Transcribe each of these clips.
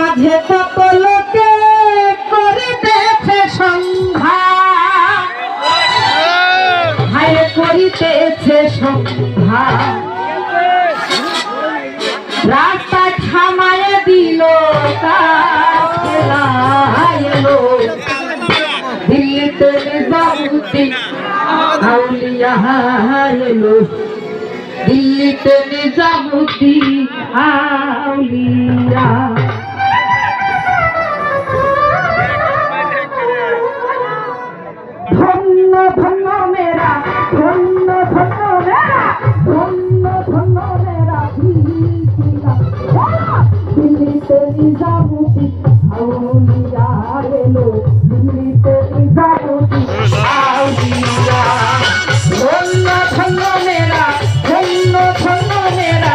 মাঝে কত লোকে করিতেছে সংঘা, হায় করিতেছে সংঘা। রাস্তা থামায় দিল এলো দিল্লিতে নিজামুদ্দিন আউলিয়া এলো, দিল্লিতে নিজামুদ্দিন আউলিয়া। ধন্য ধন্য মেরা, ধন্য ধন্য মেরা, ধন্য ধন্য মেরা দিল্লিতে নিজামুদ্দিন আউলিয়া এলো, দিল্লিতে নিজামুদ্দিন আউলিয়া। ধন্য ধন্য মেরা, ধন্য ধন্য মেরা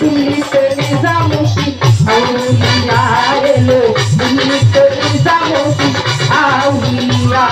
দিল্লিতে নিজামুদ্দিন আউলিয়া এলো, দিল্লিতে নিজামুদ্দিন আউলিয়া।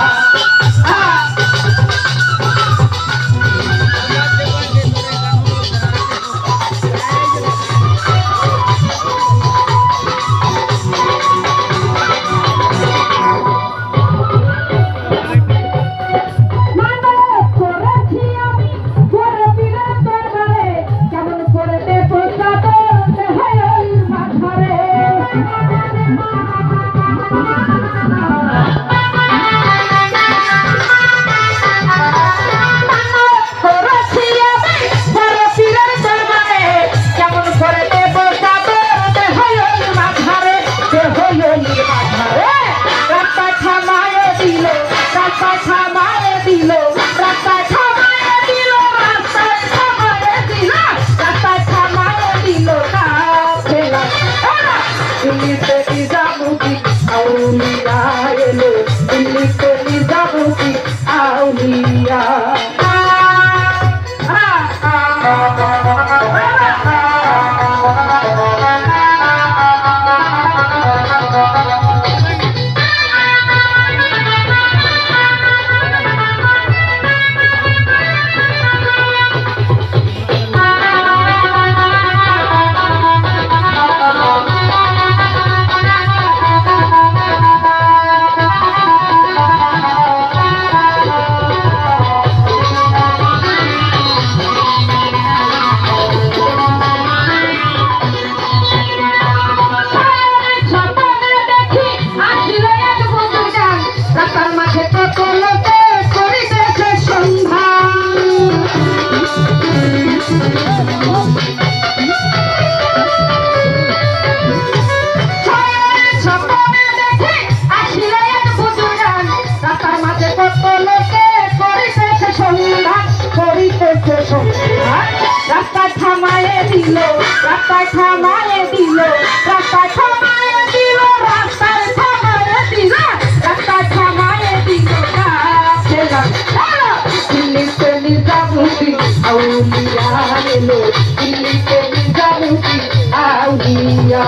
দিল্লিতে নিজামুদ্দিন আউলিয়া এলো, দিল্লিতে নিজামুদ্দিন আউলিয়া। রাস্তা থামায়ে দিল, রাস্তা থামায়ে দিল, রাস্তা থামায়ে দিল, রাস্তা থামায়ে দিল, রাস্তা থামায়ে দিল। দিল্লিতে নিজামুদ্দিন আউলিয়া এলো, দিল্লিতে নিজামুদ্দিন আউলিয়া।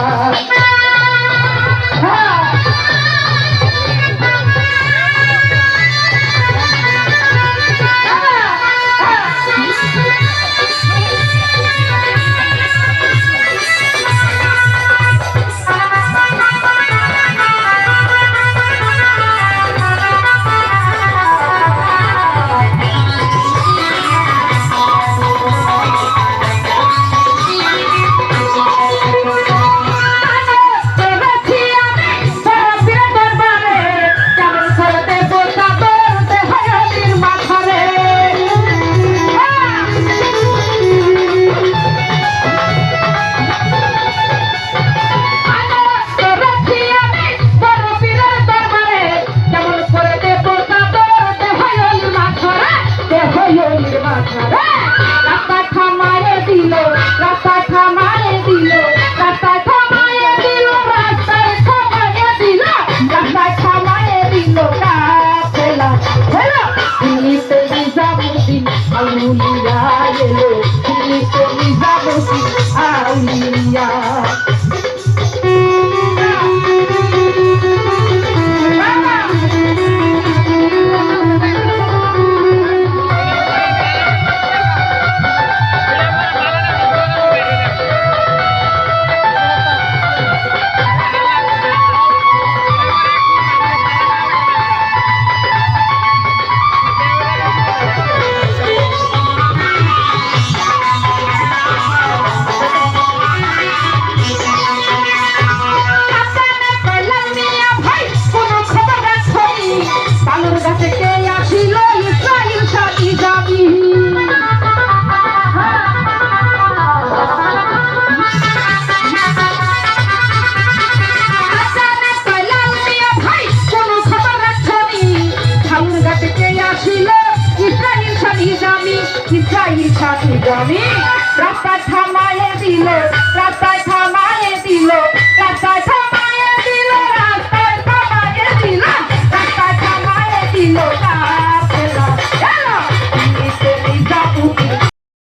আমি রাস্তা থামায়ে দিল